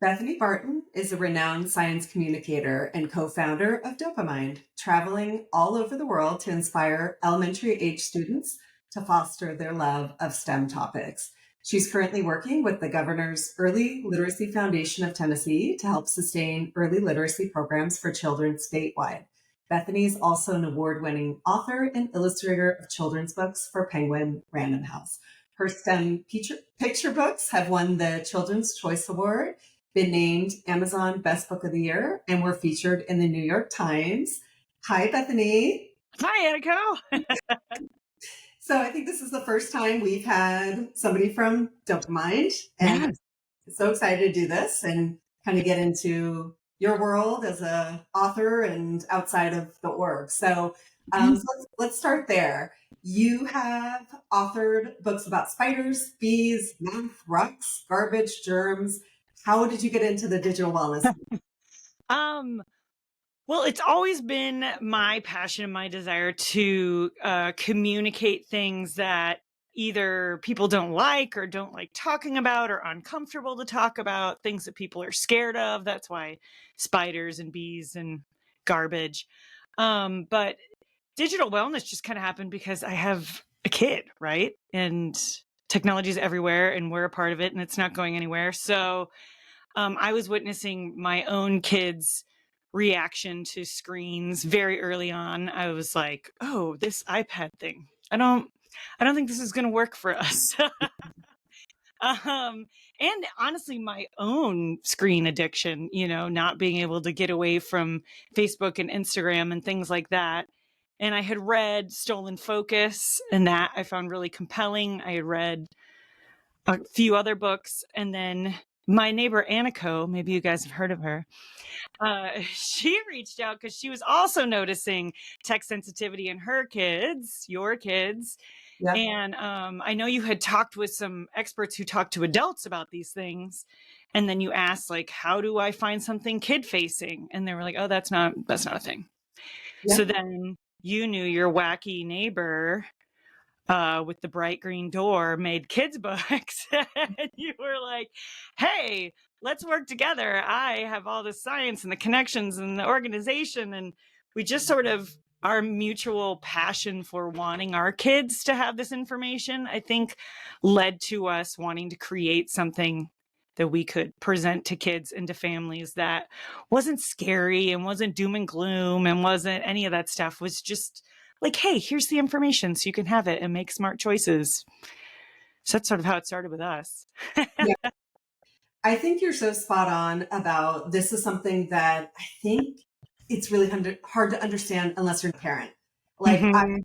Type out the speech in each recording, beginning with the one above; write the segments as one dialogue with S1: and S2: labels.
S1: Bethany Barton is a renowned science communicator and co founder of Dopamind, traveling all over the world to inspire elementary age students to foster their love of STEM topics. She's currently working with the Governor's Early Literacy Foundation of Tennessee to help sustain early literacy programs for children statewide. Bethany is also an award winning author and illustrator of children's books for Penguin Random House. Her STEM picture books have won the Children's Choice Award, been named Amazon Best Book of the Year, and were featured in the New York Times. Hi, Bethany.
S2: Hi, Aniko.
S1: So I think this is the first time we've had somebody from Dopamind, and
S2: Yes.
S1: I'm so excited to do this and kind of get into your world as a author and outside of the org. So let's start there. You have authored books about spiders, bees, math, rocks, garbage, germs. How did you get into the digital wellness?
S2: Um, well, it's always been my passion and my desire to communicate things that either people don't like or don't like talking about or uncomfortable to talk about, things that people are scared of. That's why spiders and bees and garbage. But digital wellness just kind of happened because I have a kid, right? And technology's everywhere and we're a part of it and it's not going anywhere. So I was witnessing my own kids' reaction to screens very early on. I was like, "Oh, this iPad thing. I don't think this is going to work for us." um, and honestly, my own screen addiction, not being able to get away from Facebook and Instagram and things like that. And I had read Stolen Focus, and that I found really compelling. I had read a few other books, and then my neighbor Aniko, maybe you guys have heard of her, she reached out because she was also noticing tech sensitivity in her kids, your kids.
S1: Yeah.
S2: And I know you had talked with some experts who talk to adults about these things. And then you asked, like, how do I find something kid facing? And they were like, oh, that's not a thing.
S1: Yeah.
S2: So then you knew your wacky neighbor with the bright green door made kids books. And you were like, hey, let's work together. I have all the science and the connections and the organization. And we just sort of, our mutual passion for wanting our kids to have this information, I think, led to us wanting to create something that we could present to kids and to families that wasn't scary and wasn't doom and gloom and wasn't any of that stuff, was just like, hey, here's the information so you can have it and make smart choices. So that's sort of how it started with us.
S1: Yeah. I think you're so spot on about this is something that I think it's really hard to understand unless you're a parent. Like,
S2: Mhm.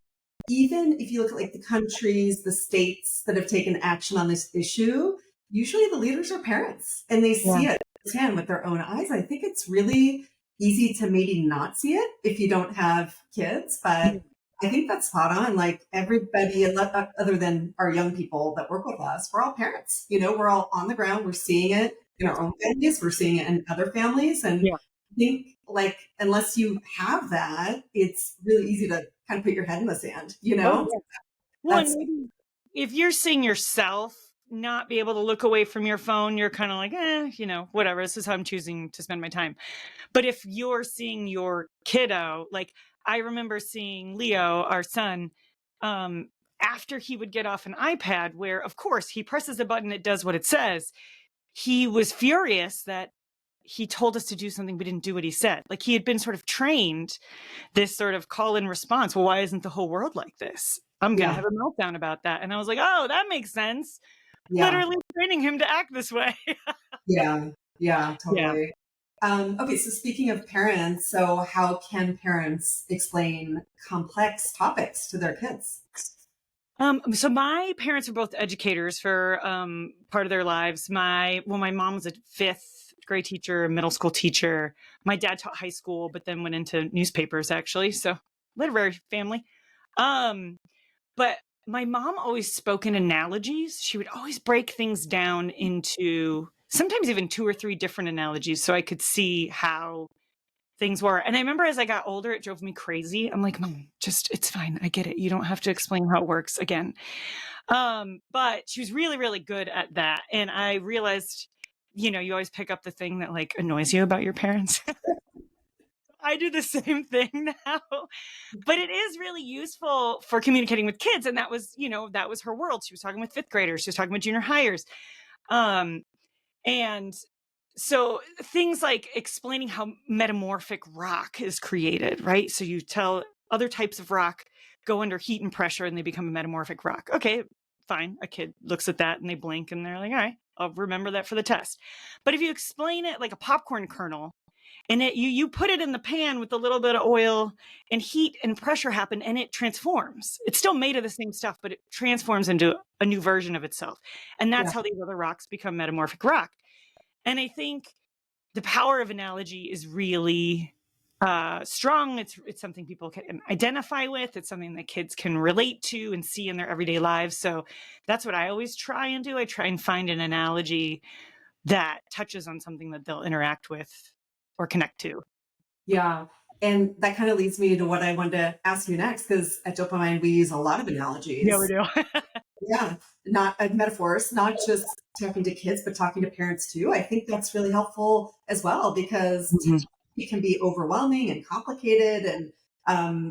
S1: even if you look at like the countries, the states that have taken action on this issue, usually the leaders are parents and they
S2: Yeah.
S1: see it firsthand with their own eyes. I think it's really easy to maybe not see it if you don't have kids, but I think that's spot on. Like everybody, other than our young people that work with us, we're all parents. We're all on the ground. We're seeing it in our own families. We're seeing it in other families, and
S2: Yeah.
S1: I think like unless you have that, it's really easy to kind of put your head in the sand.
S2: Oh, yeah. Well, and
S1: That's
S2: maybe if you're seeing yourself not be able to look away from your phone, you're kind of like, whatever. This is how I'm choosing to spend my time. But if you're seeing your kiddo, like I remember seeing Leo, our son, um, after he would get off an iPad, where of course he presses a button, it does what it says. He was furious that he told us to do something, we didn't do what he said. Like he had been sort of trained this sort of call and response. Well, why isn't the whole world like this? I'm going to
S1: yeah,
S2: have a meltdown about that. And I was like, oh, that makes sense.
S1: yeah,
S2: Literally training him to act this way.
S1: yeah, yeah,
S2: Yeah.
S1: totally. Okay, so speaking of parents, so how can parents explain complex topics to their kids?
S2: So my parents were both educators for part of their lives. My mom was a fifth grade teacher, middle school teacher. My dad taught high school, but then went into newspapers actually. So literary family. Um, but my mom always spoke in analogies. She would always break things down into sometimes even two or three different analogies, so I could see how things were. And I remember as I got older, it drove me crazy. I'm like, Mom, it's fine. I get it. You don't have to explain how it works again. But she was really, really good at that. And I realized you always pick up the thing that like annoys you about your parents. I do the same thing now. But it is really useful for communicating with kids. And that was her world. She was talking with fifth graders, she was talking with junior hires. Um, and so things like explaining how metamorphic rock is created, right? So you tell other types of rock go under heat and pressure and they become a metamorphic rock. Okay, fine. A kid looks at that and they blink and they're like, all right, I'll remember that for the test. But if you explain it like a popcorn kernel, and you put it in the pan with a little bit of oil and heat and pressure happen and it transforms. It's still made of the same stuff, but it transforms into a new version of itself. And that's
S1: Yeah.
S2: how these other rocks become metamorphic rock. And I think the power of analogy is really strong. It's something people can identify with. It's something that kids can relate to and see in their everyday lives. So that's what I always try and do. I try and find an analogy that touches on something that they'll interact with or connect to.
S1: Yeah. And that kind of leads me to what I wanted to ask you next, because at Dopamine, we use a lot of
S2: Yeah, we
S1: analogies.
S2: do.
S1: Yeah. Not metaphors, not just talking to kids, but talking to parents too. I think that's really helpful as well because
S2: Mhm.
S1: it can be overwhelming and complicated. And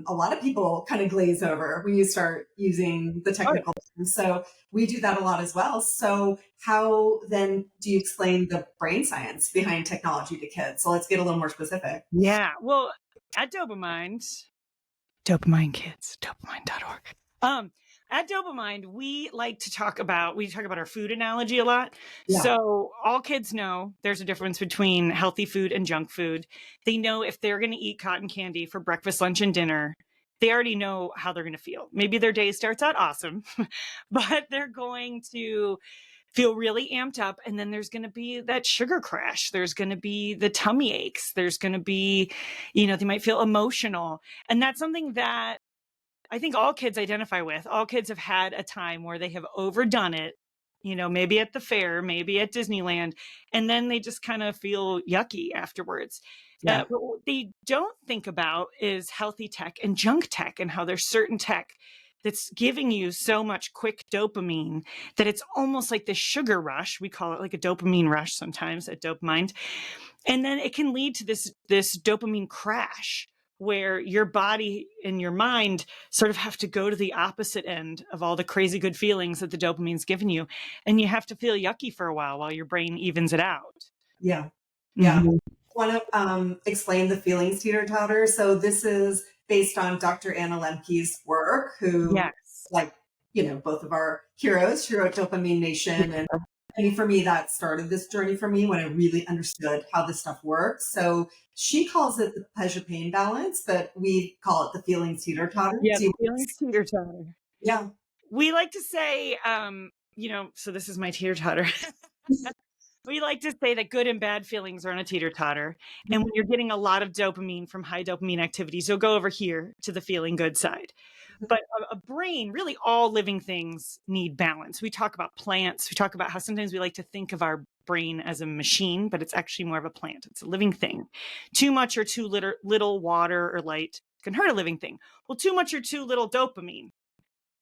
S1: a lot of people kind of glaze over when you start using the
S2: Oh, yeah.
S1: technical terms. So we do that a lot as well. So how then do you explain the brain science behind technology to kids? So let's get a little more specific.
S2: Yeah. Well, at Dopamind Kids, dopamind.org. Um, at Dopamind, we talk about our food analogy a lot.
S1: Yeah.
S2: So all kids know there's a difference between healthy food and junk food. They know if they're going to eat cotton candy for breakfast, lunch, and dinner, they already know how they're going to feel. Maybe their day starts out awesome, but they're going to feel really amped up. And then there's going to be that sugar crash. There's going to be the tummy aches. There's going to be, they might feel emotional. And that's something that I think all kids identify with. All kids have had a time where they have overdone it, maybe at the fair, maybe at Disneyland, and then they just kind of feel yucky afterwards.
S1: Yeah.
S2: But what they don't think about is healthy tech and junk tech and how there's certain tech that's giving you so much quick dopamine that it's almost like this sugar rush. We call it like a dopamine rush sometimes at Dopamind. And then it can lead to this dopamine crash where your body and your mind sort of have to go to the opposite end of all the crazy good feelings that the dopamine's given you. And you have to feel yucky for a while your brain evens it out.
S1: Yeah. Yeah.
S2: Mhm.
S1: Want to explain the feelings teeter totter? So this is based on Dr. Anna Lemke's work, who,
S2: Yes.
S1: like, both of our heroes. She wrote Dopamine Nation, and I mean, for me, that started this journey for me when I really understood how this stuff works. So she calls it the pleasure pain balance, but we call it the feelings teeter totter.
S2: Yeah,
S1: Do
S2: the
S1: you?
S2: feelings teeter totter.
S1: Yeah.
S2: We like to say, so this is my teeter totter. We like to say that good and bad feelings are on a teeter totter. And when you're getting a lot of dopamine from high dopamine activities, you'll go over here to the feeling good side. But a brain, really all living things need balance. We talk about plants. We talk about how sometimes we like to think of our brain as a machine, but it's actually more of a plant. It's a living thing. Too much or too little water or light can hurt a living thing. Well, too much or too little dopamine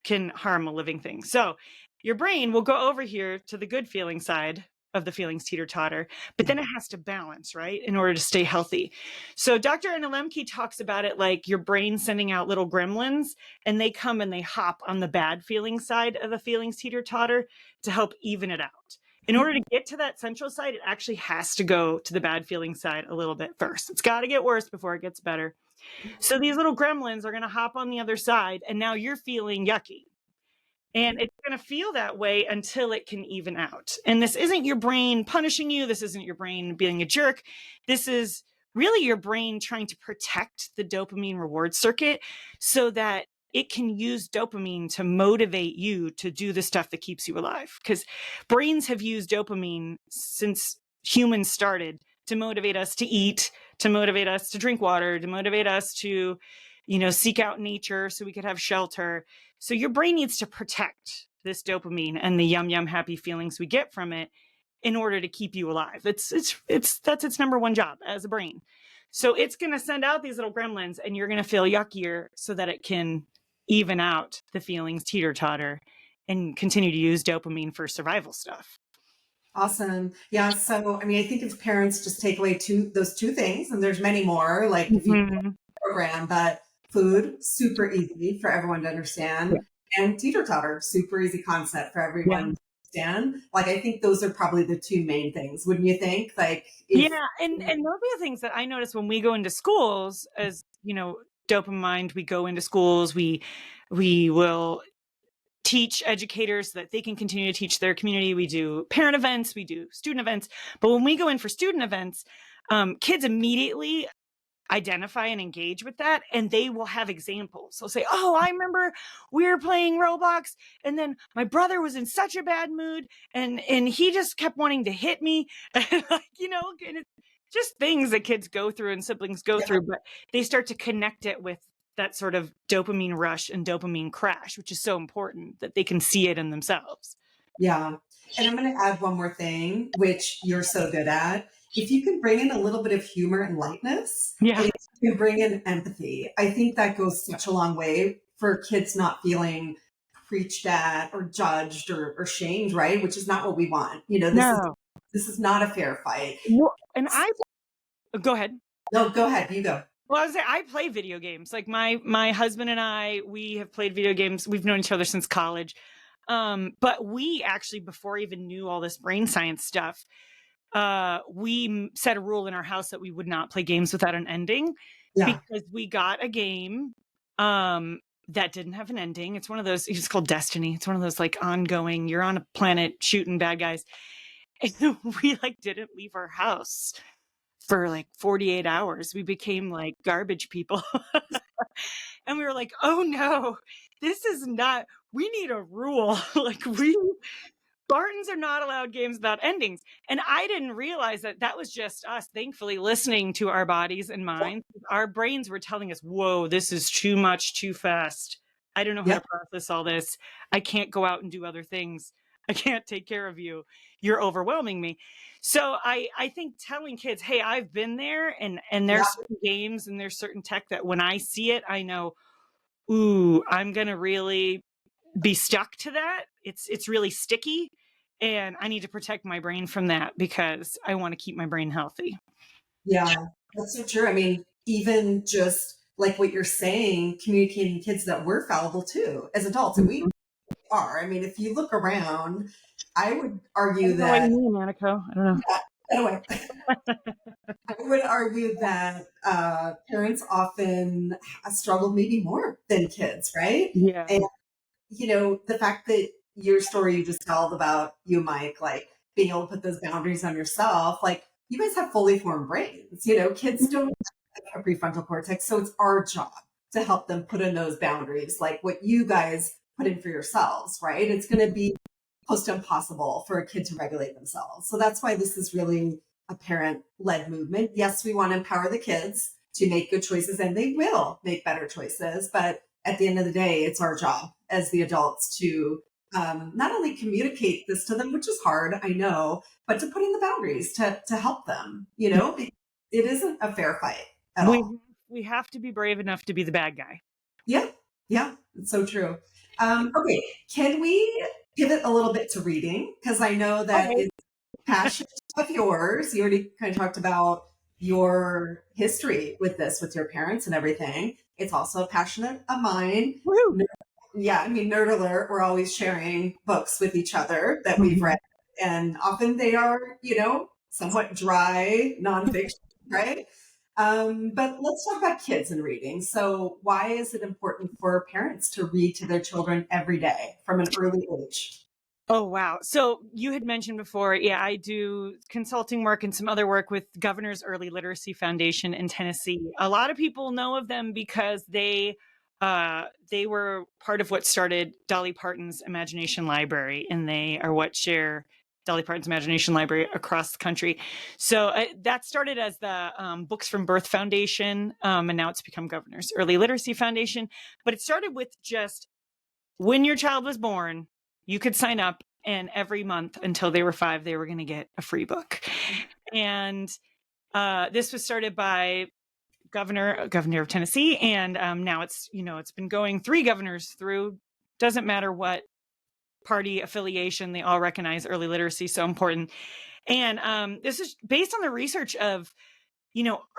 S2: can harm a living thing. So your brain will go over here to the good feeling side of the feelings teeter totter, but then it has to balance, right, in order to stay healthy. So Dr. Anna Lemke talks about it like your brain sending out little gremlins, and they come and they hop on the bad feeling side of the feelings teeter totter to help even it out. In order to get to that central side, it actually has to go to the bad feeling side a little bit first. It's got to get worse before it gets better. So these little gremlins are going to hop on the other side, and now you're feeling yucky. And it's going to feel that way until it can even out. And this isn't your brain punishing you. This isn't your brain being a jerk. This is really your brain trying to protect the dopamine reward circuit so that it can use dopamine to motivate you to do the stuff that keeps you alive. Because brains have used dopamine since humans started to motivate us to eat, to motivate us to drink water, to motivate us to, seek out nature so we could have shelter. So your brain needs to protect this dopamine and the yum yum happy feelings we get from it in order to keep you alive. That's its number one job as a brain. So it's going to send out these little gremlins and you're going to feel yuckier so that it can even out the feelings teeter totter and continue to use dopamine for survival stuff.
S1: Awesome. Yeah. So, I mean, I think if parents just take away those two things, and there's many more, like if you
S2: Mhm.
S1: program, but food, super easy for everyone to
S2: Yeah.
S1: understand, and teeter totter, super easy concept for
S2: Yeah.
S1: everyone to understand. Like, I think those are probably the two main things, wouldn't you think? Like, if,
S2: Yeah, and those are the things that I notice when we go into schools as, dopamine, we go into schools, we will teach educators so that they can continue to teach their community. We do parent events, we do student events. But when we go in for student events, kids immediately identify and engage with that, and they will have examples. They'll say, "Oh, I remember we were playing Roblox, and then my brother was in such a bad mood, and he just kept wanting to hit me." And and it's just things that kids go through and siblings go
S1: yeah,
S2: through, but they start to connect it with that sort of dopamine rush and dopamine crash, which is so important that they can see it in themselves.
S1: yeah. And I'm going to add one more thing, which you're so good at. If you can bring in a little bit of humor and lightness,
S2: Yeah.
S1: and if you can bring in empathy, I think that goes such a long way for kids not feeling preached at or judged or shamed, right? Which is not what we want.
S2: No.
S1: This is not a fair fight.
S2: Well, and I go ahead.
S1: No, go ahead. You go.
S2: Well, I was say I play video games. Like my husband and I, we have played video games. We've known each other since college. But we actually, before I even knew all this brain science stuff, set a rule in our house that we would not play games without an ending
S1: Yeah.
S2: because we got a game um that didn't have an ending. It's one of those, it's called Destiny. It's one of those like ongoing, you're on a planet shooting bad guys. And we like didn't leave our house for like 48 hours. We became like garbage people. And we were like, "Oh no, this is not, we need a rule." Like Bartons are not allowed games without endings. And I didn't realize that that was just us, thankfully, listening to our bodies and minds. Our brains were telling us, whoa, this is too much, too fast. I don't know how
S1: Yep.
S2: to process all this. I can't go out and do other things. I can't take care of you. You're overwhelming me. So I think telling kids, hey, I've been there, and
S1: Yeah.
S2: there's certain games and there's certain tech that when I see it, I know, ooh, I'm gonna really be stuck to that. It's really sticky, and I need to protect my brain from that because I want to keep my brain healthy.
S1: Yeah. That's so true. I mean, even just like what you're saying, communicating to kids that we're fallible too as adults, and we
S2: Mhm.
S1: are. I mean, if you look around, I would
S2: I
S1: argue
S2: don't know what you
S1: that,
S2: mean, Aniko. I don't know.
S1: yeah, anyway, I would argue that parents often struggle maybe more than kids, right?
S2: Yeah.
S1: And the fact that your story you just told about you, Mike, like being able to put those boundaries on yourself, like you guys have fully formed brains. Kids don't have a prefrontal cortex. So it's our job to help them put in those boundaries, like what you guys put in for yourselves, right? It's going to be close to impossible for a kid to regulate themselves. So that's why this is really a parent led movement. Yes, we want to empower the kids to make good choices, and they will make better choices. But at the end of the day, it's our job as the adults to not only communicate this to them, which is hard, I know, but to put in the boundaries to help them, because it isn't a fair fight at
S2: We
S1: all.
S2: we have to be brave enough to be the bad guy.
S1: Yeah, yeah, it's so true. Okay, can we pivot a little bit to reading? Because I know that
S2: Okay.
S1: it's passion of yours. You already kind of talked about your history with this, with your parents and everything. It's also a passionate of mine.
S2: Woo.
S1: Yeah, I mean, nerd alert, we're always sharing books with each other that we've read.
S2: Mhm.
S1: And often they are, somewhat dry nonfiction, right? But let's talk about kids and reading. So, why is it important for parents to read to their children every day from an early age?
S2: Oh, wow. So you had mentioned before, yeah, I do consulting work and some other work with Governor's Early Literacy Foundation in Tennessee. A lot of people know of them because they were part of what started Dolly Parton's Imagination Library, and they are what share Dolly Parton's Imagination Library across the country. So that started as the Books from Birth Foundation, and now it's become Governor's Early Literacy Foundation. But it started with just when your child was born, you could sign up, and every month until they were 5, they were going to get a free book. And this was started by governor of Tennessee, and now it's been going 3 governors through. Doesn't matter what party affiliation. They all recognize early literacy so important. And this is based on the research of,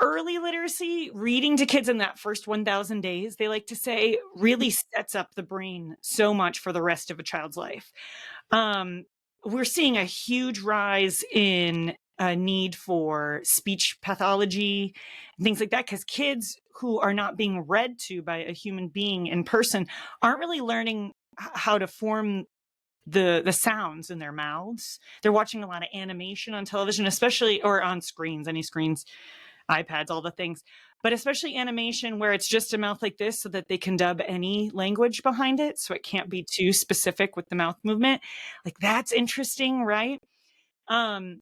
S2: early literacy, reading to kids in that first 1,000 days, they like to say, really sets up the brain so much for the rest of a child's life. Um, we're seeing a huge rise in a need for speech pathology and things like that because kids who are not being read to by a human being in person aren't really learning how to form the sounds in their mouths. They're watching a lot of animation on television, especially or on screens, any screens, iPads, all the things. But especially animation where it's just a mouth like this so that they can dub any language behind it. So it can't be too specific with the mouth movement. Like that's interesting, right? Um,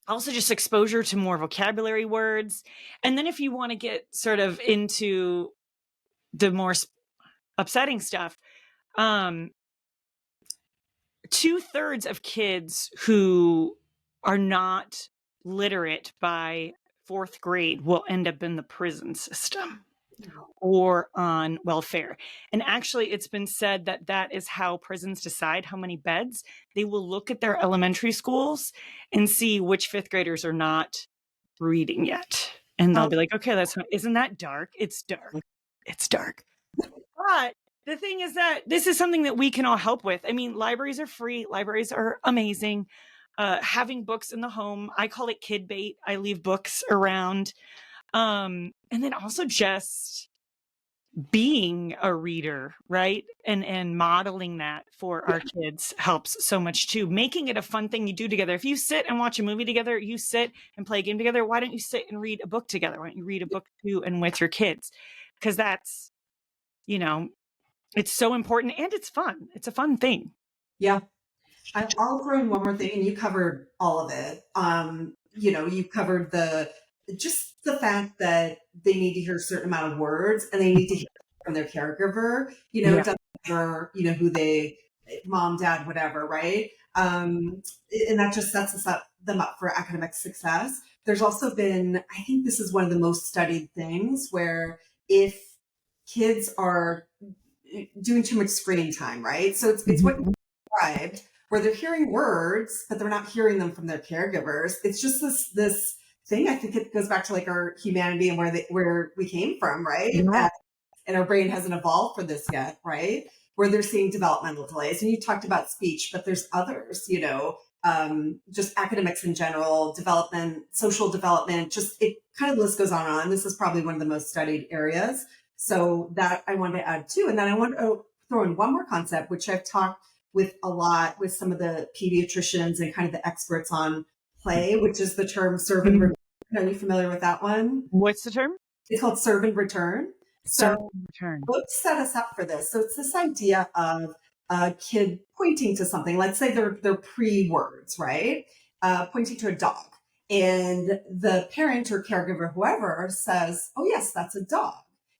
S2: Also just exposure to more vocabulary words. And then if you want to get sort of into the more upsetting stuff, um, 2/3 of kids who are not literate by fourth grade will end up in the prison system or on welfare. And actually, it's been said that that is how prisons decide how many beds. They will look at their elementary schools and see which fifth graders are not reading yet. And they'll
S1: Oh,
S2: be like, okay, isn't that dark? It's dark. It's dark. But the thing is that this is something that we can all help with. I mean, libraries are free, libraries are amazing. Having books in the home, I call it kid bait. I leave books around. And then also just being a reader, right? And modeling that for our kids helps so much too. Making it a fun thing you do together. If you sit and watch a movie together, you sit and play a game together, why don't you sit and read a book together? Why don't you read a book too and with your kids? Because that's, you know, it's so important and it's fun. It's a fun thing.
S1: yeah. I'll throw in one more thing, and you covered all of it. You covered the fact that they need to hear a certain amount of words, and they need to hear from their caregiver. It
S2: Yeah.
S1: doesn't matter, who they, mom, dad, whatever, right? And that just sets them up for academic success. There's also been, I think this is one of the most studied things, where if kids are doing too much screen time, right? So it's what
S2: Mhm.
S1: described, where they're hearing words, but they're not hearing them from their caregivers. It's just this thing. I think it goes back to like our humanity and where we came from, right?
S2: Yeah.
S1: And our brain hasn't evolved for this yet, right? Where they're seeing developmental delays. And you talked about speech, but there's others, just academics in general, development, social development, just it kind of list goes on and on. This is probably one of the most studied areas. So that I wanted to add too. And then I want to throw in one more concept, which I've talked with a lot with some of the pediatricians and kind of the experts on play, which is the term serve and
S2: Mhm.
S1: return. Are you familiar with that one?
S2: What's the term?
S1: It's called serve and return. So
S2: Serve and return.
S1: books set us up for this. So it's this idea of a kid pointing to something. Let's say they're pre-words, right? Pointing to a dog. And the parent or caregiver, whoever, says, "Oh yes, that's a dog."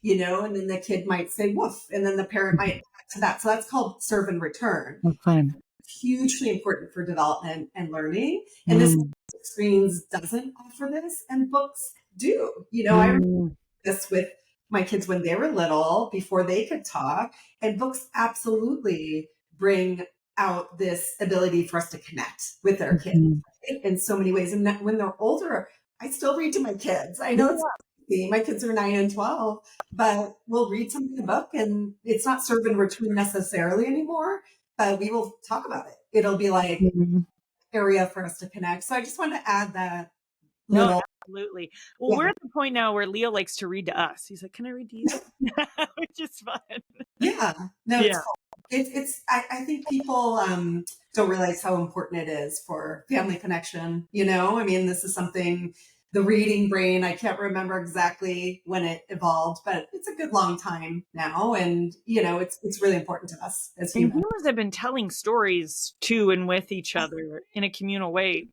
S1: And then the kid might say "woof," and then the parent might add to that. So that's called serve and return.
S2: Oh, fun.
S1: It's hugely important for development and learning. And this
S2: Mm.
S1: screens doesn't offer this, and books do. I
S2: Mm.
S1: this with my kids when they were little, before they could talk. And books absolutely bring out this ability for us to connect with our kids,
S2: Mhm.
S1: right, in so many ways. And that when they're older, I still read to my kids. I know it's
S2: Yeah.
S1: crazy. My kids are 9 and 12, but we'll read something in a book, and it's not serve and return necessarily anymore, but we will talk about it. It'll be like
S2: Mhm.
S1: area for us to connect. So I just wanted to add that
S2: No,
S1: little,
S2: absolutely. Well, we're
S1: yeah.
S2: at the point now where Leo likes to read to us. He's like, "Can I read to you?" Which is fun.
S1: Yeah, no, it's
S2: Yeah.
S1: cool. I think people don't realize how important it is for family connection. I mean, this is something, the reading brain, I can't remember exactly when it evolved, but it's a good long time now. And, it's really important to us as
S2: And
S1: humans.
S2: humans have been telling stories to and with each other in a communal way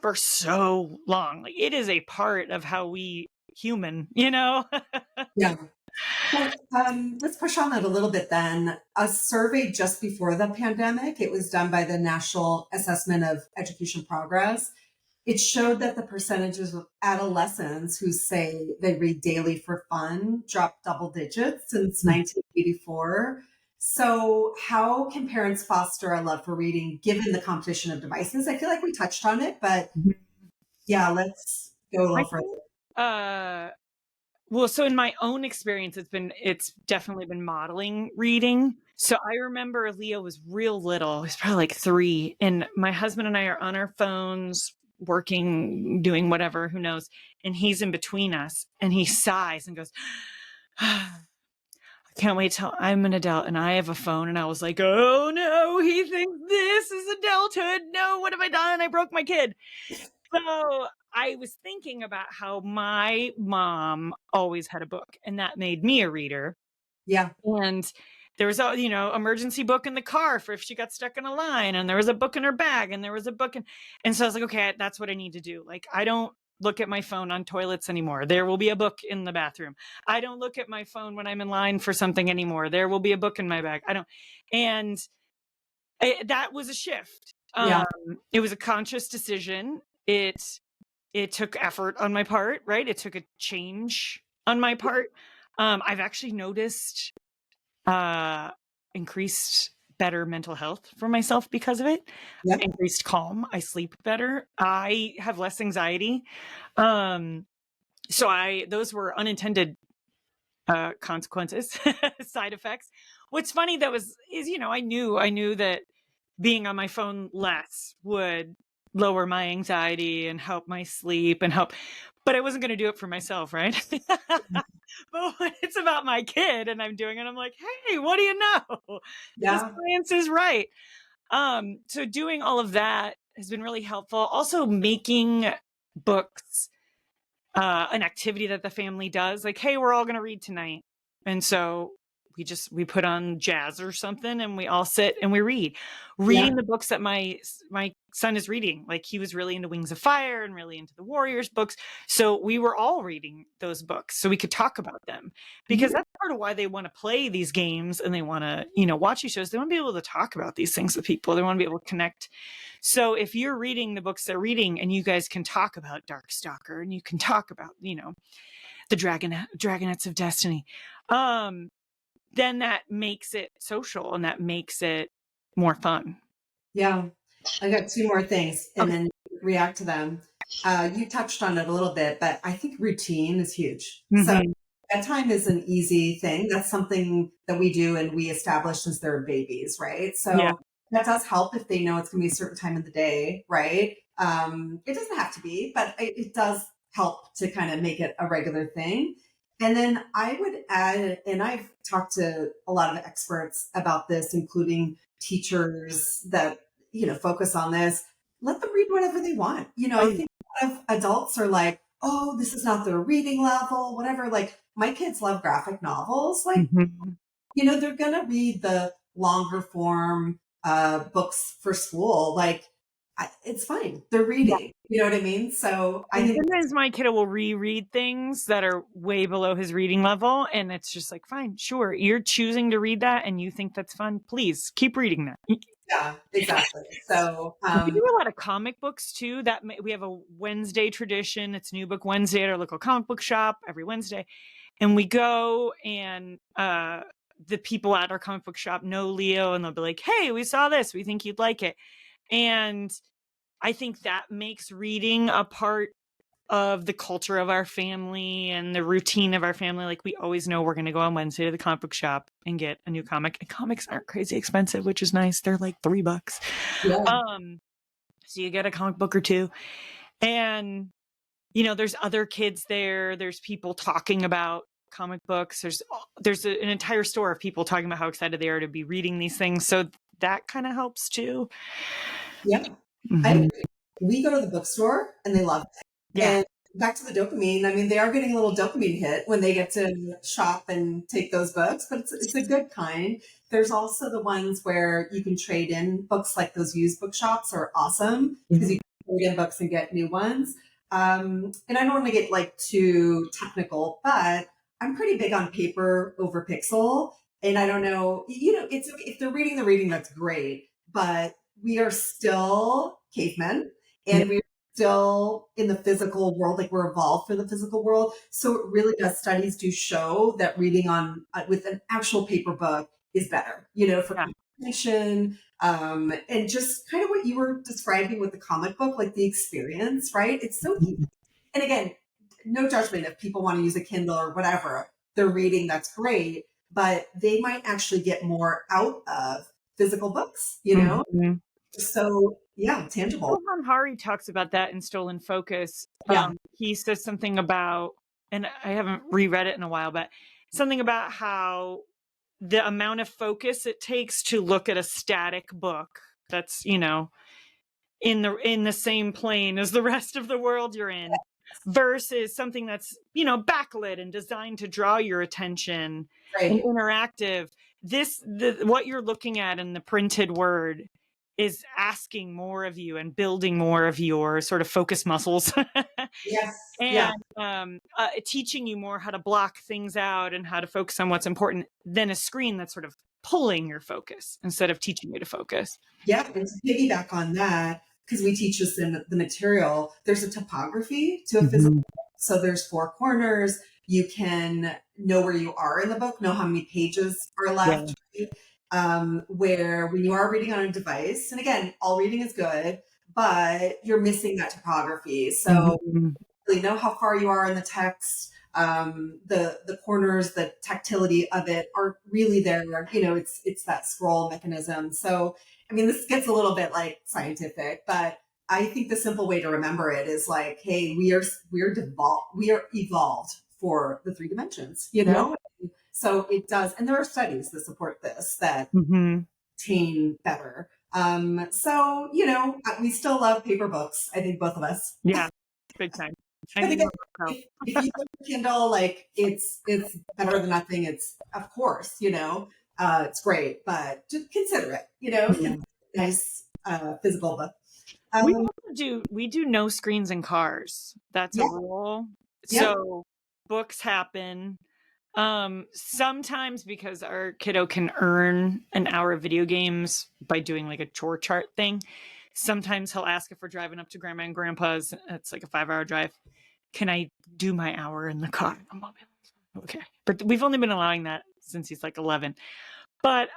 S2: for so long. Like it is a part of how we human.
S1: Yeah. So let's push on that a little bit then. A survey just before the pandemic, it was done by the National Assessment of Education Progress. It showed that the percentages of adolescents who say they read daily for fun dropped double digits since 1984. So, how can parents foster a love for reading given the competition of devices? I feel like we touched on it, but
S2: Mhm.
S1: yeah, let's go a
S2: I
S1: little further.
S2: think, well, so in my own experience, it's definitely been modeling reading. So I remember Leo was real little. He's probably like 3, and my husband and I are on our phones, working, doing whatever, who knows, and he's in between us, and he sighs and goes, "I can't wait till I'm an adult and I have a phone." And I was like, "Oh, no, he thinks this is adulthood. No, what have I done? I broke my kid." So I was thinking about how my mom always had a book, and that made me a reader.
S1: Yeah,
S2: And there was a, emergency book in the car for if she got stuck in a line, and there was a book in her bag, and there was a book and so I was like, okay, that's what I need to do. Like, I don't look at my phone on toilets anymore. There will be a book in the bathroom. I don't look at my phone when I'm in line for something anymore. There will be a book in my bag. I don't. And that was a shift.
S1: yeah,
S2: It was a conscious decision. It took effort on my part, right? It took a change on my part. I've actually noticed uh, increased better mental health for myself because of it.
S1: yeah,
S2: Increased calm. I sleep better. I have less anxiety. Um, so I those were unintended consequences, side effects. What's funny though is I knew that being on my phone less would lower my anxiety and help my sleep and help, but I wasn't going to do it for myself, right? But when it's about my kid and I'm doing it, I'm like, hey, what do you know? The
S1: yeah,
S2: science is right. So doing all of that has been really helpful. Also making books an activity that the family does, like, hey, we're all going to read tonight, and so we put on jazz or something, and we all sit and we
S1: yeah.
S2: reading the books that my son is reading. Like, he was really into Wings of Fire and really into the Warriors books, so we were all reading those books so we could talk about them, because
S1: Mhm.
S2: that's part of why they want to play these games and they want to watch these shows. They want to be able to talk about these things with people. They want to be able to connect. So if you're reading the books they're reading and you guys can talk about Darkstalker and you can talk about, the Dragonettes of Destiny, um, then that makes it social and that makes it more fun.
S1: Yeah. I got two more things and
S2: Okay.
S1: then react to them. You touched on it a little bit, but I think routine is huge. So
S2: Hmm.
S1: bedtime is an easy thing. That's something that we do and we establish since they're babies, right?
S2: Yeah.
S1: So that does help if they know it's going to be a certain time of the day, right? It doesn't have to be, but it does help to kind of make it a regular thing. And then I would add, and I've talked to a lot of experts about this, including teachers that, focus on this. Let them read whatever they want.
S2: Oh
S1: I
S2: yeah.
S1: think a lot of adults are like, oh, this is not their reading level, whatever. Like my kids love graphic novels. Like,
S2: Hmm.
S1: they're going to read the longer form books for school. Like, it's fine. They're reading. You know what I mean? So I
S2: And
S1: think,
S2: sometimes my kiddo will reread things that are way below his reading level, and it's just like, fine, sure, you're choosing to read that, and you think that's fun. Please keep reading that.
S1: yeah, exactly. So,
S2: We do a lot of comic books too. We have a Wednesday tradition. It's New Book Wednesday at our local comic book shop every Wednesday, and we go and the people at our comic book shop know Leo, and they'll be like, "Hey, we saw this. We think you'd like it." And I think that makes reading a part of the culture of our family and the routine of our family. Like, we always know we're going to go on Wednesday to the comic book shop and get a new comic. And comics aren't crazy expensive, which is nice. They're like $3.
S1: yeah,
S2: Um, so you get a comic book or two, and there's other kids there. There's people talking about comic books. An entire store of people talking about how excited they are to be reading these things. So that kind of helps too.
S1: yeah. I
S2: Hmm.
S1: agree. We go to the bookstore and they love it.
S2: Yeah.
S1: And back to the dopamine, I mean, they are getting a little dopamine hit when they get to shop and take those books, but it's a good kind. There's also the ones where you can trade in books, like those used book shops are awesome because you
S2: Mhm.
S1: can trade in books and get new ones. And I don't want to get like too technical, but I'm pretty big on paper over pixel. And I don't know, it's if they're reading the reading, that's great, but we are still cavemen
S2: Yeah.
S1: and we're still in the physical world, like we're evolved for the physical world. So it really does, studies do show that reading on with an actual paper book is better, for
S2: Yeah.
S1: comprehension, and just kind of what you were describing with the comic book, like the experience, right? It's so easy.
S2: Mhm.
S1: And again, no judgment if people want to use a Kindle or whatever, they're reading, that's great, but they might actually get more out of physical books,
S2: Mhm.
S1: so yeah, tangible.
S2: Ilhan Hari talks about that in Stolen Focus.
S1: Yeah,
S2: He says something about, and I haven't reread it in a while, but something about how the amount of focus it takes to look at a static book that's, in the same plane as the rest of the world you're in, versus something that's, backlit and designed to draw your attention and
S1: right.
S2: interactive. What you're looking at in the printed word is asking more of you and building more of your sort of focus muscles.
S1: Yes. Yeah.
S2: And teaching you more how to block things out and how to focus on what's important than a screen that's sort of pulling your focus instead of teaching you to focus.
S1: Yeah, and to piggyback on that, because we teach this in the material, there's a topography to a physical
S2: Mhm.
S1: book. So there's four corners. You can know where you are in the book, know how many pages are
S2: Yeah.
S1: left, right? Where when you are reading on a device, and again, all reading is good, but you're missing that topography. So
S2: Mhm.
S1: really know how far you are in the text. The corners, the tactility of it aren't really there. It's that scroll mechanism. So I mean, this gets a little bit like scientific, but I think the simple way to remember it is like, hey, we are evolved for the three dimensions.
S2: Yep.
S1: So it does, and there are studies that support this that
S2: Mhm.
S1: attain better. So we still love paper books. I think both of us.
S2: Yeah. Big time. I
S1: And
S2: need
S1: again,
S2: more book help.
S1: if you look at Kindle, like it's better than nothing. It's of course, it's great, but just consider it.
S2: Yeah.
S1: Consider a nice physical book.
S2: We
S1: Um,
S2: also do no screens in cars. That's a
S1: yeah,
S2: rule.
S1: yeah,
S2: So books happen. Sometimes because our kiddo can earn an hour of video games by doing like a chore chart thing. Sometimes he'll ask if we're driving up to grandma and grandpa's. It's like a 5-hour drive. Can I do my hour in the car? Okay. But we've only been allowing that since he's like 11. But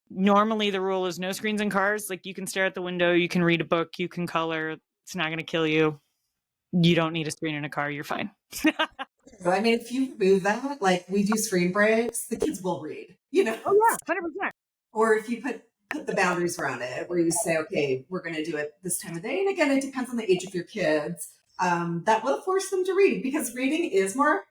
S2: normally the rule is no screens in cars. Like you can stare at the window, you can read a book, you can color. It's not going to kill you. You don't need a screen in a car. You're fine.
S1: so, I mean, if you remove that, like we do screen breaks, the kids will read.
S2: Oh yeah, 100%.
S1: Or if you put the boundaries around it, where you say, okay, we're going to do it this time of day. And again, it depends on the age of your kids. That will force them to read because reading is harder.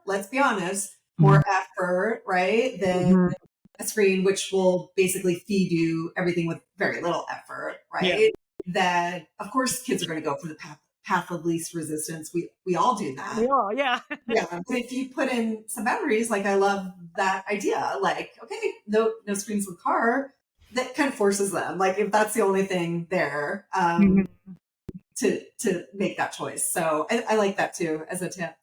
S1: Let's be honest,
S2: Mhm.
S1: more effort, right, than
S2: Mhm.
S1: a screen, which will basically feed you everything with very little effort,
S2: Yeah.
S1: right? That of course kids are going to go for the path of least resistance. We all do that.
S2: We all, yeah.
S1: Yeah, but if you put in some boundaries, like I love that idea. Like, okay, no screens in the car. That kind of forces them. Like, if that's the only thing there,
S2: Mhm.
S1: to make that choice. So I like that too as a tip.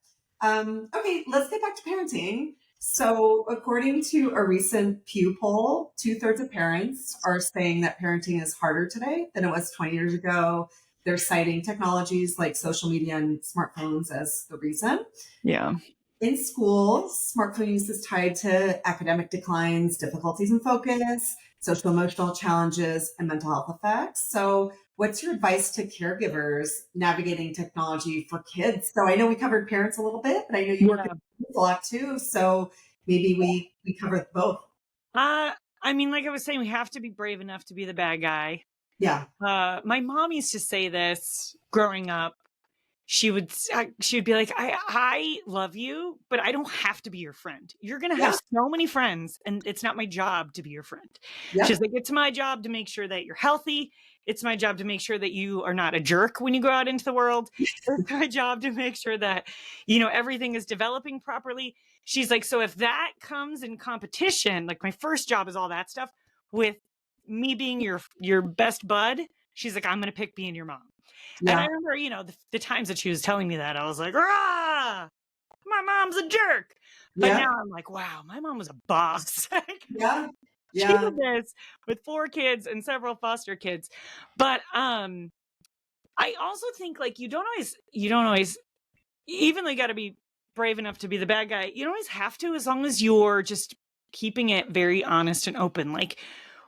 S1: Okay, let's get back to parenting. So, according to a recent Pew poll, two-thirds of parents are saying that parenting is harder today than it was 20 years ago. They're citing technologies like social media and smartphones as the reason.
S2: Yeah.
S1: In schools, smartphone use is tied to academic declines, difficulties in focus, social emotional challenges, and mental health effects. So, what's your advice to caregivers navigating technology for kids? So, I know we covered parents a little bit, but I know you work with
S2: Yeah.
S1: kids a lot too. So, maybe we cover both.
S2: Uh, I mean, like I was saying, we have to be brave enough to be the bad guy.
S1: Yeah.
S2: My mom used to say this growing up. She would be like, I love you, but I don't have to be your friend. You're gonna have
S1: Yeah.
S2: so many friends, and it's not my job to be your friend.
S1: Yeah.
S2: She's like, it's my job to make sure that you're healthy. It's my job to make sure that you are not a jerk when you go out into the world. It's my job to make sure that everything is developing properly. She's like, so if that comes in competition, like my first job is all that stuff with me being your best bud. She's like, I'm gonna pick being your mom. And I
S1: Yeah.
S2: remember, the times that she was telling me that, I was like, "Rah! My mom's a jerk." But
S1: Yeah.
S2: now I'm like, "Wow, my mom was a boss." Like,
S1: Yeah.
S2: she
S1: Yeah.
S2: did this with 4 kids and several foster kids. But, I also think, like, you don't always even though you gotta be brave enough to be the bad guy, you don't always have to as long as you're just keeping it very honest and open. Like,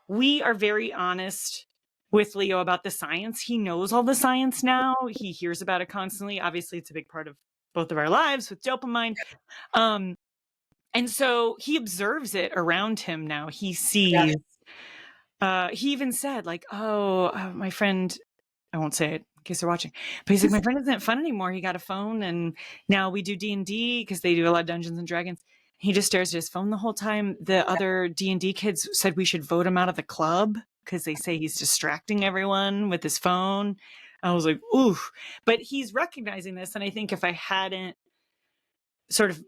S2: we are very honest with Leo about the science. He knows all the science now. He hears about it constantly. Obviously, it's a big part of both of our lives with dopamine. Um, and so he observes it around him now. He
S1: Yeah.
S2: sees, he even said, like, oh, my friend, I won't say it in case they're watching, but he's like, my friend isn't fun anymore. He got a phone and now we do D&D because they do a lot of Dungeons and Dragons. He just stares at his phone the whole time. The other D&D kids said we should vote him out of the club because they say he's distracting everyone with his phone. I was like, ooh, but he's recognizing this. And I think if I hadn't sort of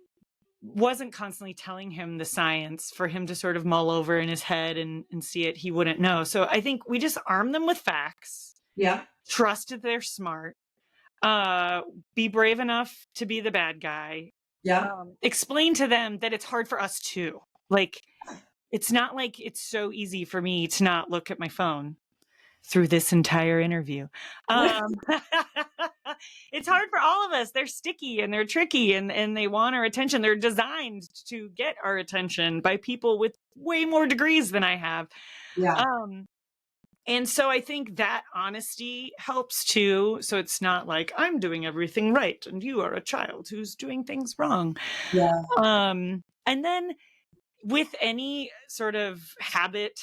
S2: wasn't constantly telling him the science for him to sort of mull over in his head and see it, he wouldn't know. So I think we just arm them with facts,
S1: Yeah.
S2: trust that they're smart, be brave enough to be the bad guy,
S1: Yeah.
S2: explain to them that it's hard for us too. Like, it's not like it's so easy for me to not look at my phone through this entire interview. It's hard for all of us. They're sticky and they're tricky and they want our attention. They're designed to get our attention by people with way more degrees than I have.
S1: Yeah.
S2: And so I think that honesty helps too. So it's not like I'm doing everything right and you are a child who's doing things wrong.
S1: Yeah.
S2: And then with any sort of habit,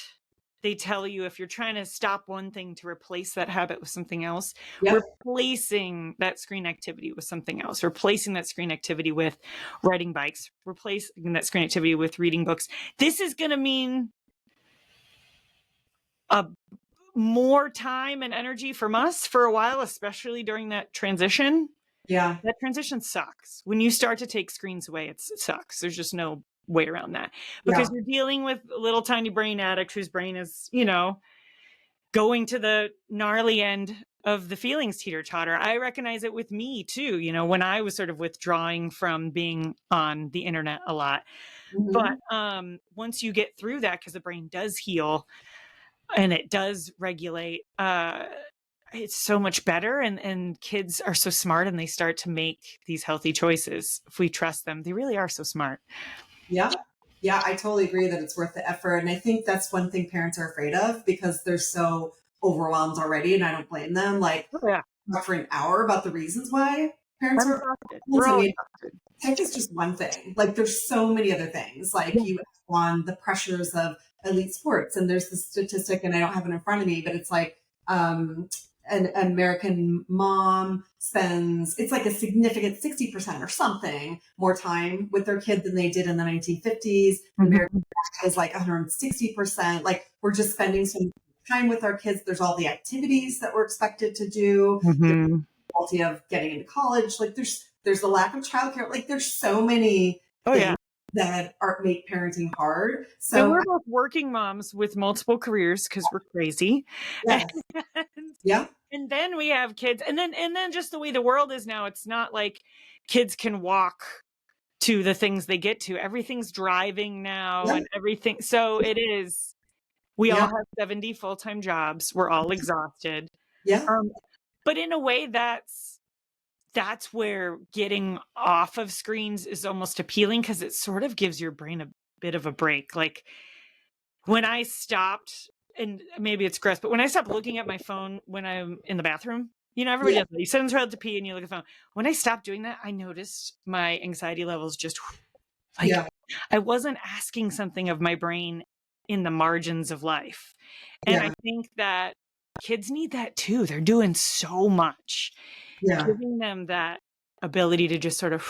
S2: they tell you if you're trying to stop one thing to replace that habit with something else,
S1: Yep.
S2: replacing that screen activity with something else, replacing that screen activity with riding bikes, replacing that screen activity with reading books. This is going to mean more time and energy from us for a while, especially during that transition.
S1: Yeah.
S2: That transition sucks. When you start to take screens away, it sucks. There's just no way around that because
S1: Yeah.
S2: you're dealing with a little tiny brain addict whose brain is, going to the gnarly end of the feelings teeter totter. I recognize it with me too, when I was sort of withdrawing from being on the internet a lot. But once you get through that, because the brain does heal and it does regulate, it's so much better. And kids are so smart and they start to make these healthy choices. If we trust them, they really are so smart.
S1: Yeah. Yeah. I totally agree that it's worth the effort. And I think that's one thing parents are afraid of because they're so overwhelmed already. And I don't blame them. Like,
S2: Oh, yeah.
S1: talk for an hour about the reasons why parents
S2: I'm
S1: are.
S2: exhausted.
S1: I
S2: We're all
S1: mean,
S2: exhausted.
S1: tech is just one thing. Like, there's so many other things. Like, you on the pressures of elite sports, and there's this statistic, and I don't have it in front of me, but it's like an American mom spends, it's like a significant 60% or something more time with their kid than they did in the 1950s. American is like 160%. Like, we're just spending so much time with our kids. There's all the activities that we're expected to do.
S2: Mm-hmm.
S1: Difficulty of getting into college. Like, there's a lack of childcare. Like, there's so many
S2: Oh,
S1: things
S2: yeah.
S1: that make parenting hard.
S2: And
S1: So
S2: we're both working moms with multiple careers because we're crazy.
S1: yes,
S2: And,
S1: yeah,
S2: and then we have kids. And then just the way the world is now, it's not like kids can walk to the things they get to. Everything's driving now
S1: yeah,
S2: and everything. So it is, we all
S1: yeah,
S2: have 70 full-time jobs. We're all exhausted.
S1: yeah,
S2: But in a way that's where getting off of screens is almost appealing because it sort of gives your brain a bit of a break. Like when I stopped, and maybe it's gross, but when I stopped looking at my phone when I'm in the bathroom, everybody
S1: yeah,
S2: does that. You sit in the toilet to pee and you look at the phone. When I stopped doing that, I noticed my anxiety levels just like
S1: yeah,
S2: I wasn't asking something of my brain in the margins of life. And I
S1: yeah,
S2: think that kids need that too. They're doing so much.
S1: yeah.
S2: Giving them that ability to just sort of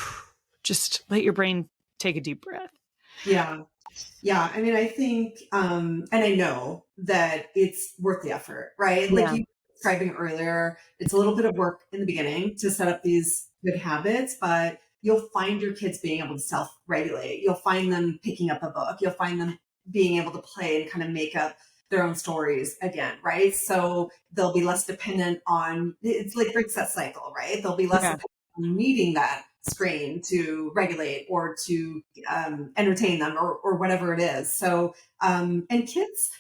S2: just let your brain take a deep breath.
S1: Yeah. Yeah. I mean, I think, and I know that it's worth the effort, right? Like
S2: Yeah.
S1: you were describing earlier, it's a little bit of work in the beginning to set up these good habits, but you'll find your kids being able to self regulate. You'll find them picking up a book. You'll find them being able to play and kind of make up their own stories again, right? So they'll be less dependent on, it's like breaks that cycle, right? They'll be less
S2: Yeah.
S1: dependent on needing that screen to regulate or to entertain them or whatever it is. So, and kids,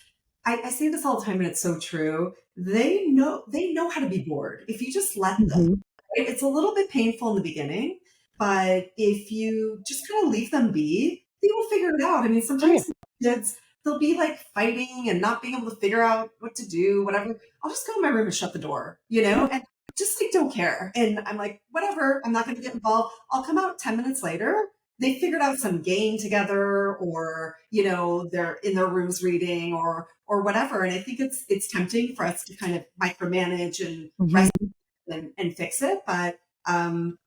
S1: I say this all the time and it's so true. They know how to be bored if you just let them.
S2: Mm-hmm.
S1: It's a little bit painful in the beginning, but if you just kind of leave them be, they will figure it out. I mean,
S2: Oh, yeah.
S1: sometimes kids, they'll be like fighting and not being able to figure out what to do, whatever. I'll just go in my room and shut the door,
S2: Yeah.
S1: and just like don't care. And I'm like, whatever, I'm not going to get involved. I'll come out 10 minutes later. They figured out some game together, or they're in their rooms reading, or whatever. And I think it's tempting for us to kind of micromanage and
S2: Mhm.
S1: and fix it. But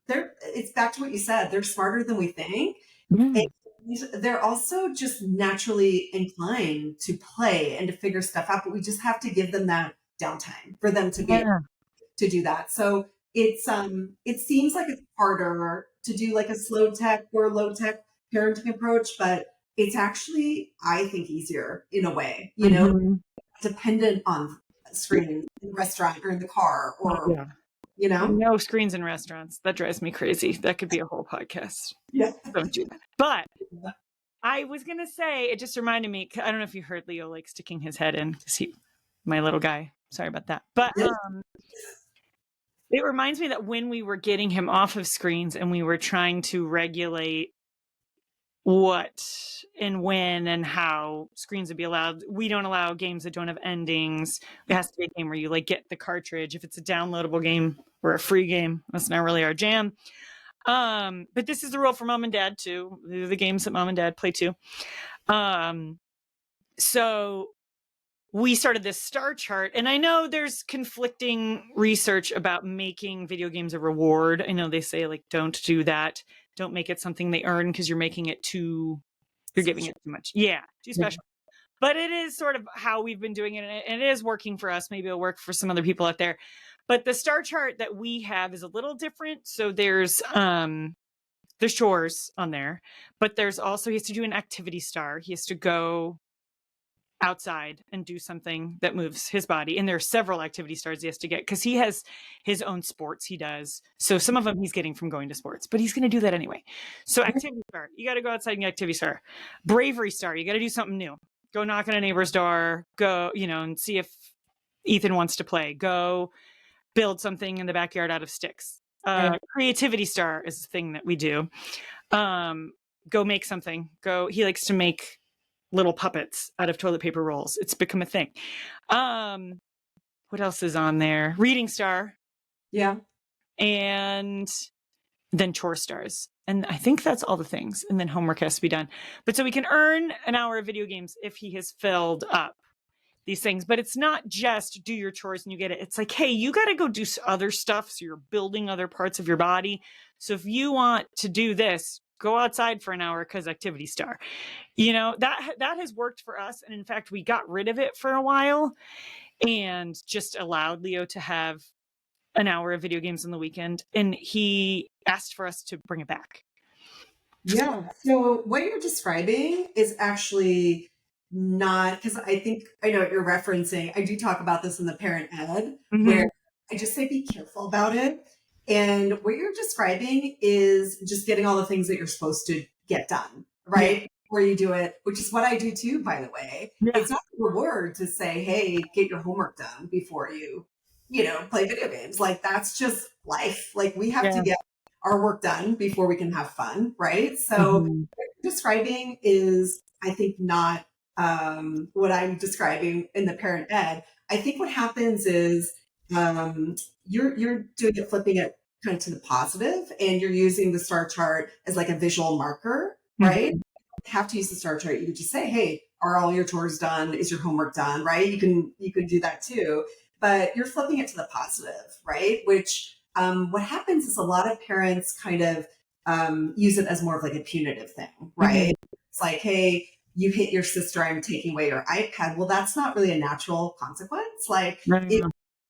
S1: it's back to what you said. They're smarter than we think.
S2: Yeah.
S1: And they're also just naturally inclined to play and to figure stuff out, but we just have to give them that downtime for them to be able
S2: Yeah.
S1: to do that. So it seems like it's harder to do like a slow tech or low tech parenting approach, but it's actually, I think, easier in a way,
S2: Mhm.
S1: dependent on screen in the restaurant or in the car,
S2: Oh,
S1: or
S2: yeah.
S1: you know?
S2: No screens in restaurants. That drives me crazy. That could be a whole podcast.
S1: Yeah.
S2: Don't do that. But I was gonna say, it just reminded me. I don't know if you heard Leo like sticking his head in because my little guy. Sorry about that. But it reminds me that when we were getting him off of screens and we were trying to regulate what and when and how screens would be allowed, we don't allow games that don't have endings. It has to be a game where you like get the cartridge. If it's a downloadable game or a free game, that's not really our jam. But this is the rule for mom and dad too. These are the games that mom and dad play too. So we started this star chart, and I know there's conflicting research about making video games a reward. I know they say like don't do that. Don't make it something they earn because you're giving it too much. Yeah, too
S1: Yeah.
S2: special. But it is sort of how we've been doing it, and it is working for us. Maybe it'll work for some other people out there. But the star chart that we have is a little different. So there's chores on there, but there's also, he has to do an activity star. He has to go outside and do something that moves his body. And there are several activity stars he has to get because he has his own sports he does. So some of them he's getting from going to sports, but he's going to do that anyway. So activity star, you got to go outside and get activity star. Bravery star, you got to do something new. Go knock on a neighbor's door, go, and see if Ethan wants to play. Go build something in the backyard out of sticks. Creativity star is the thing that we do. Go make something. He likes to make little puppets out of toilet paper rolls. It's become a thing. What else is on there? Reading star.
S1: Yeah.
S2: And then chore stars. And I think that's all the things. And then homework has to be done. But so we can earn an hour of video games if he has filled up these things. But it's not just do your chores and you get it. It's like, hey, you got to go do other stuff. So you're building other parts of your body. So if you want to do this, go outside for an hour because activity star. That has worked for us. And in fact, we got rid of it for a while and just allowed Leo to have an hour of video games on the weekend. And he asked for us to bring it back.
S1: Yeah. So what you're describing is actually not, because I know what you're referencing. I do talk about this in the parent ed, where I just say be careful about it. And what you're describing is just getting all the things that you're supposed to get done, right?
S2: Yeah.
S1: Before you do it, which is what I do too, by the way.
S2: Yeah.
S1: It's not a reward to say, hey, get your homework done before you play video games. Like that's just life. Like we have to get our work done before we can have fun, right? So what you're describing is, I think, not what I'm describing in the parent ed. I think what happens is you're doing it, flipping it kind of to the positive, and you're using the star chart as like a visual marker, right? You don't have to use the star chart. You could just say, hey, are all your chores done? Is your homework done? Right? You can do that too, but you're flipping it to the positive, right? Which what happens is a lot of parents kind of use it as more of like a punitive thing, right? It's like, hey, you hit your sister, I'm taking away your iPad. Well, that's not really a natural consequence. Like,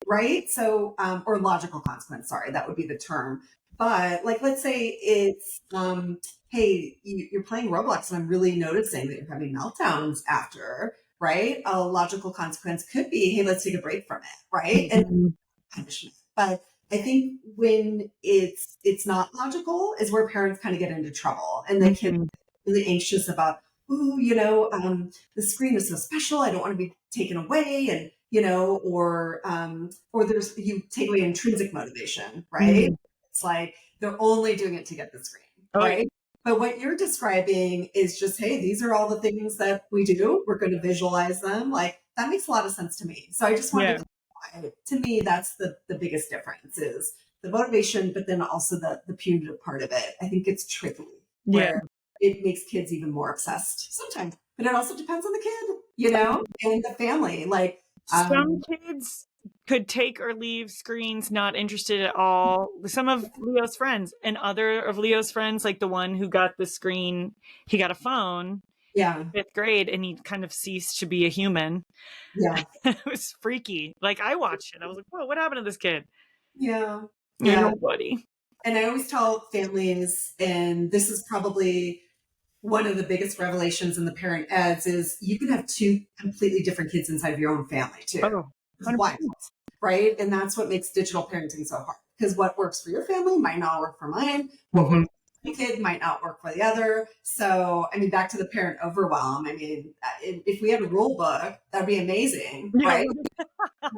S1: right? So, or logical consequence, sorry, that would be the term. But like, let's say it's, hey, you're playing Roblox and I'm really noticing that you're having meltdowns after, right? A logical consequence could be, hey, let's take a break from it, right? And punishment. But I think when it's not logical is where parents kind of get into trouble, and the kids really anxious about, ooh, the screen is so special. I don't want to be taken away, and or there's, you take away intrinsic motivation, right? It's like they're only doing it to get the screen, right? But what you're describing is just, hey, these are all the things that we do. We're going to visualize them. Like that makes a lot of sense to me. So I just wanted
S2: Yeah.
S1: to clarify. To me, that's the biggest difference is the motivation, but then also the punitive part of it. I think it's tricky
S2: Yeah.
S1: where it makes kids even more obsessed sometimes. But it also depends on the kid, and the family. Like,
S2: Some kids could take or leave screens, not interested at all. Some of Leo's friends and other of Leo's friends, like the one who got the screen, he got a phone
S1: yeah,
S2: fifth grade and he kind of ceased to be a human.
S1: yeah,
S2: It was freaky. Like I watched it. I was like, whoa, what happened to this kid?
S1: yeah,
S2: You're
S1: yeah.
S2: nobody.
S1: And I always tell families, and this is probably one of the biggest revelations in the parent eds is you can have two completely different kids inside of your own family too.
S2: Oh,
S1: It's wild,
S2: 100%.
S1: right? And that's what makes digital parenting so hard because what works for your family might not work for mine. What
S2: Mhm.
S1: works for one kid might not work for the other. So, I mean, back to the parent overwhelm. I mean, if we had a rule book, that'd be amazing,
S2: Yeah.
S1: right?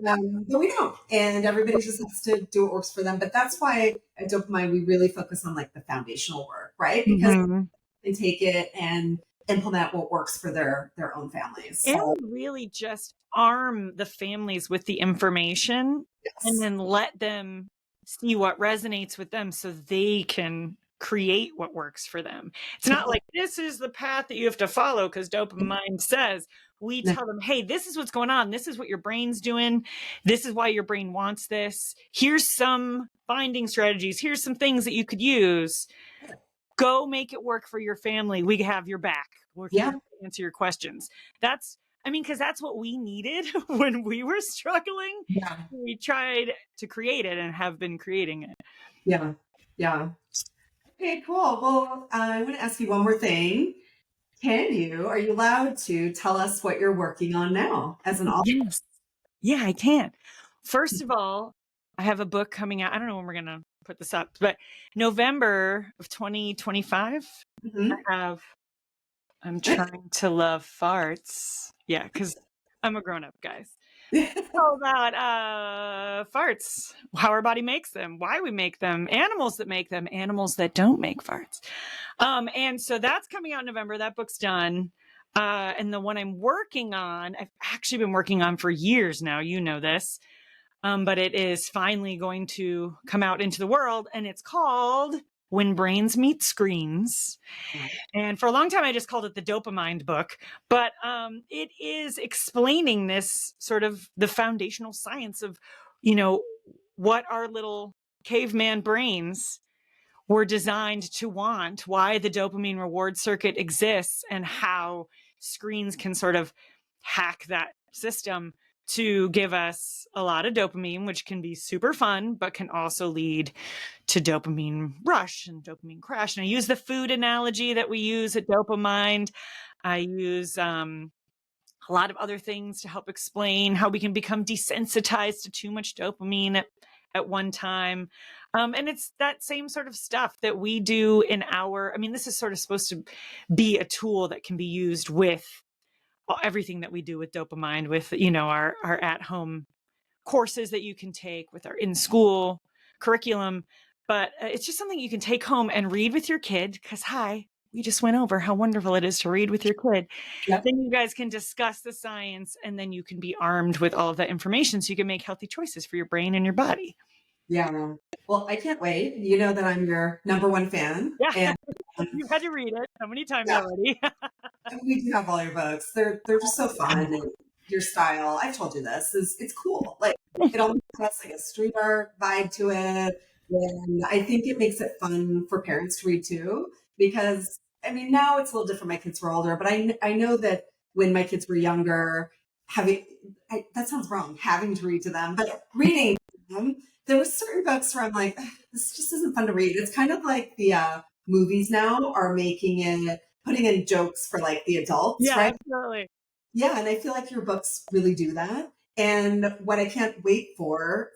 S1: But we don't, and everybody just has to do what works for them. But that's why at Dopamine we really focus on like the foundational work, right? Because
S2: Mhm.
S1: they take it and implement what works for their own families.
S2: And
S1: So
S2: really just arm the families with the information and
S1: yes,
S2: then let them see what resonates with them so they can create what works for them. It's not like this is the path that you have to follow because dopamine says. We tell them, hey, this is what's going on. This is what your brain's doing. This is why your brain wants this. Here's some finding strategies. Here's some things that you could use. Go make it work for your family. We have your back. We're here
S1: yeah,
S2: to answer your questions. That's, I mean, because that's what we needed when we were struggling.
S1: yeah,
S2: We tried to create it and have been creating it.
S1: yeah, yeah. Okay, cool. Well, I want to ask you one more thing. Are you allowed to tell us what you're working on now as an author?
S2: Yes. Yeah, I can. First of all, I have a book coming out. I don't know when we're going to put this up, but November of 2025,
S1: Mhm.
S2: I have I'm trying to love farts. Yeah, because I'm a grown up, guys. All about farts, how our body makes them, why we make them, animals that make them, animals that don't make farts. And so that's coming out in November. That book's done. And the one I'm working on, I've actually been working on for years now. You know this. But it is finally going to come out into the world, and it's called When Brains Meet Screens. And for a long time, I just called it the Dopamine book, but it is explaining this sort of the foundational science of, you know, what our little caveman brains were designed to want, why the dopamine reward circuit exists, and how screens can sort of hack that system to give us a lot of dopamine, which can be super fun, but can also lead to dopamine rush and dopamine crash. And I use the food analogy that we use at Dopamind. I use a lot of other things to help explain how we can become desensitized to too much dopamine at one time. And it's that same sort of stuff that we do in our, I mean, this is sort of supposed to be a tool that can be used with everything that we do with Dopamind, with, you know, our at home courses that you can take, with our in school curriculum. But it's just something you can take home and read with your kid because, hi, we just went over how wonderful it is to read with your kid.
S1: Yep.
S2: Then you guys can discuss the science, and then you can be armed with all of that information so you can make healthy choices for your brain and your body.
S1: Yeah. Well, I can't wait. You know that I'm your number one fan.
S2: Yeah,
S1: And
S2: you had to read it so many times
S1: yeah,
S2: already.
S1: we do have all your books. They're just so fun and your style. I've told you this is it's cool. Like it almost has like a street art vibe to it. And I think it makes it fun for parents to read too. Because I mean now it's a little different. My kids were older, but I know that when my kids were younger, having that sounds wrong, having to read to them, but reading to them, there was certain books where I'm like, "Ugh, this just isn't fun to read. It's kind of like the movies now are making it putting in jokes for like the adults,
S2: Yeah,
S1: right?
S2: absolutely.
S1: Yeah, and I feel like your books really do that. And what I can't wait for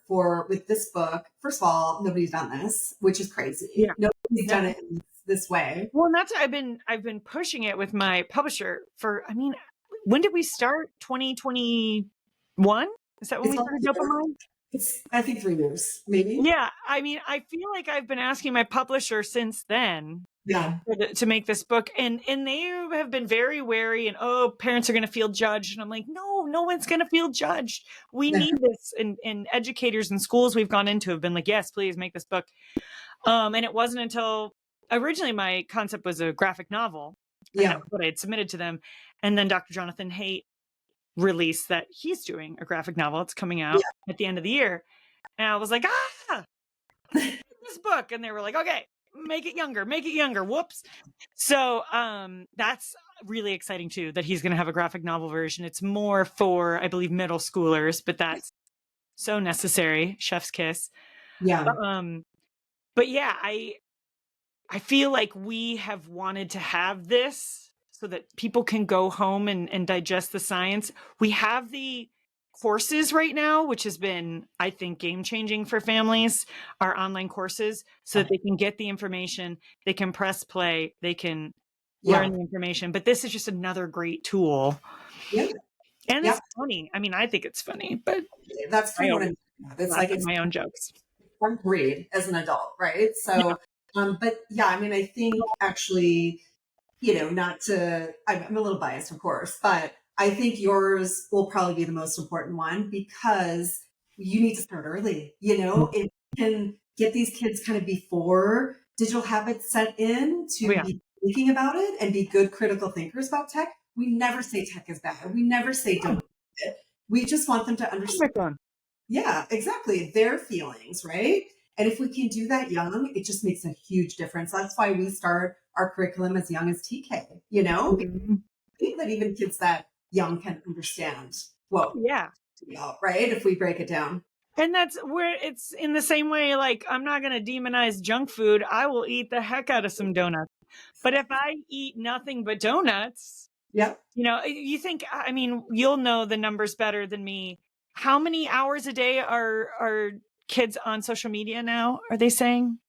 S1: with this book, first of all, nobody's done this, which is crazy.
S2: Yeah.
S1: Nobody's
S2: Yeah.
S1: done it in this way.
S2: Well, and that's I've been pushing it with my publisher for, I mean, when did we start? 2021? Is that when
S1: It's
S2: we
S1: all
S2: started
S1: here.
S2: Dopamine?
S1: It's I think 3 years, maybe.
S2: Yeah, I mean, I feel like I've been asking my publisher since then
S1: Yeah.
S2: to make this book, and they have been very wary, and oh, parents are going to feel judged, and I'm like, no, no one's going to feel judged. We
S1: Yeah.
S2: need this, and educators and schools we've gone into have been like, yes, please make this book. And it wasn't until originally my concept was a graphic novel, and that
S1: Yeah.
S2: was what I had submitted to them, and then Dr. Jonathan Haidt released that he's doing a graphic novel. It's coming out at the end of the year, and I was like, this book, and they were like, okay, make it younger, make it younger. Whoops. So that's really exciting too, that he's going to have a graphic novel version. It's more for, I believe, middle schoolers, but that's so necessary. Chef's kiss.
S1: Yeah.
S2: Um, but yeah, I feel like we have wanted to have this so that people can go home and digest the science. We have the courses right now, which has been, I think, game changing for families, our online courses, so that they can get the information, they can press play, they can learn
S1: Yeah.
S2: the information. But this is just another great tool.
S1: Yeah.
S2: And
S1: Yeah.
S2: it's funny. I mean, I think it's funny, but
S1: That's
S2: I
S1: kind of what
S2: always
S1: I'm, it's
S2: laugh
S1: like,
S2: at
S1: it's
S2: my own jokes.
S1: fun to read as an adult, right?
S2: Yeah.
S1: So, but yeah, I mean, I think actually, not to, I'm a little biased, of course, but I think yours will probably be the most important one because you need to start early. If you can get these kids kind of before digital habits set in
S2: Oh,
S1: to
S2: yeah.
S1: be thinking about it and be good critical thinkers about tech. We never say tech is bad. We never say don't use it. We just want them to
S2: Oh my
S1: understand,
S2: God.
S1: yeah, exactly, their feelings, right? And if we can do that young, it just makes a huge difference. That's why we start our curriculum as young as TK, because
S2: Mhm.
S1: I think that even kids that young can understand what
S2: Yeah.
S1: it's about, right? If we break it down.
S2: And that's where it's in the same way, like, I'm not going to demonize junk food. I will eat the heck out of some donuts. But if I eat nothing but donuts,
S1: Yep.
S2: you think, I mean, you'll know the numbers better than me. How many hours a day are kids on social media now? Are they saying?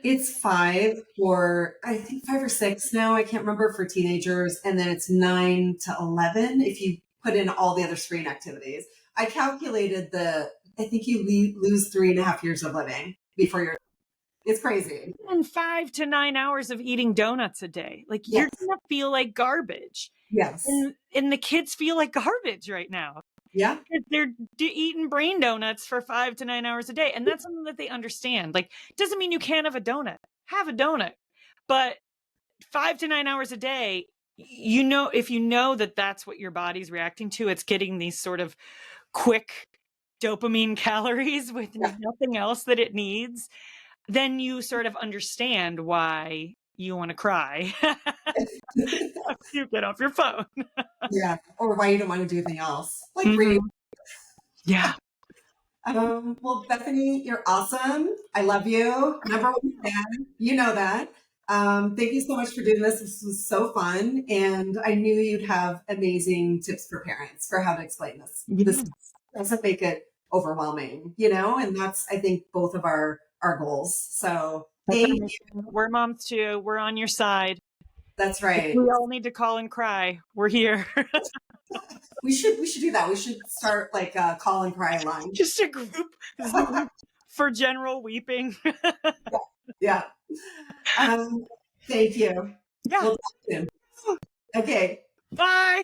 S1: It's five for, I think, 5 or 6 now. I can't remember for teenagers. And then it's 9 to 11 if you put in all the other screen activities. I calculated I think you lose 3.5 years of living before it's crazy.
S2: And 5 to 9 hours of eating donuts a day. Like, you're
S1: Yes.
S2: going to feel like garbage.
S1: Yes.
S2: And the kids feel like garbage right now.
S1: Yeah.
S2: They're eating brain donuts for 5 to 9 hours a day, and that's something that they understand. Like, doesn't mean you can't have a donut. Have a donut, but 5 to 9 hours a day. If you know that that's what your body's reacting to, it's getting these sort of quick dopamine calories with
S1: Yeah.
S2: nothing else that it needs. Then you sort of understand why you want to cry. You get off your phone.
S1: Yeah. Or why you don't want to do anything else. Like read.
S2: Mhm. Yeah.
S1: Well, Bethany, you're awesome. I love you. Number one fan. You know that. Thank you so much for doing this. This was so fun. And I knew you'd have amazing tips for parents for how to explain this. This
S2: Yes.
S1: doesn't make it overwhelming, and that's, I think, both of our goals. So
S2: That's our
S1: thank
S2: mission.
S1: you.
S2: We're moms too. We're on your side.
S1: That's
S2: If
S1: right.
S2: we all need to call and cry, we're here.
S1: We should do that. We should start like a call and cry line.
S2: Just a group Zoom for general weeping.
S1: Yeah. Um, Thank you.
S2: Yeah.
S1: We'll talk soon. Okay.
S2: Bye.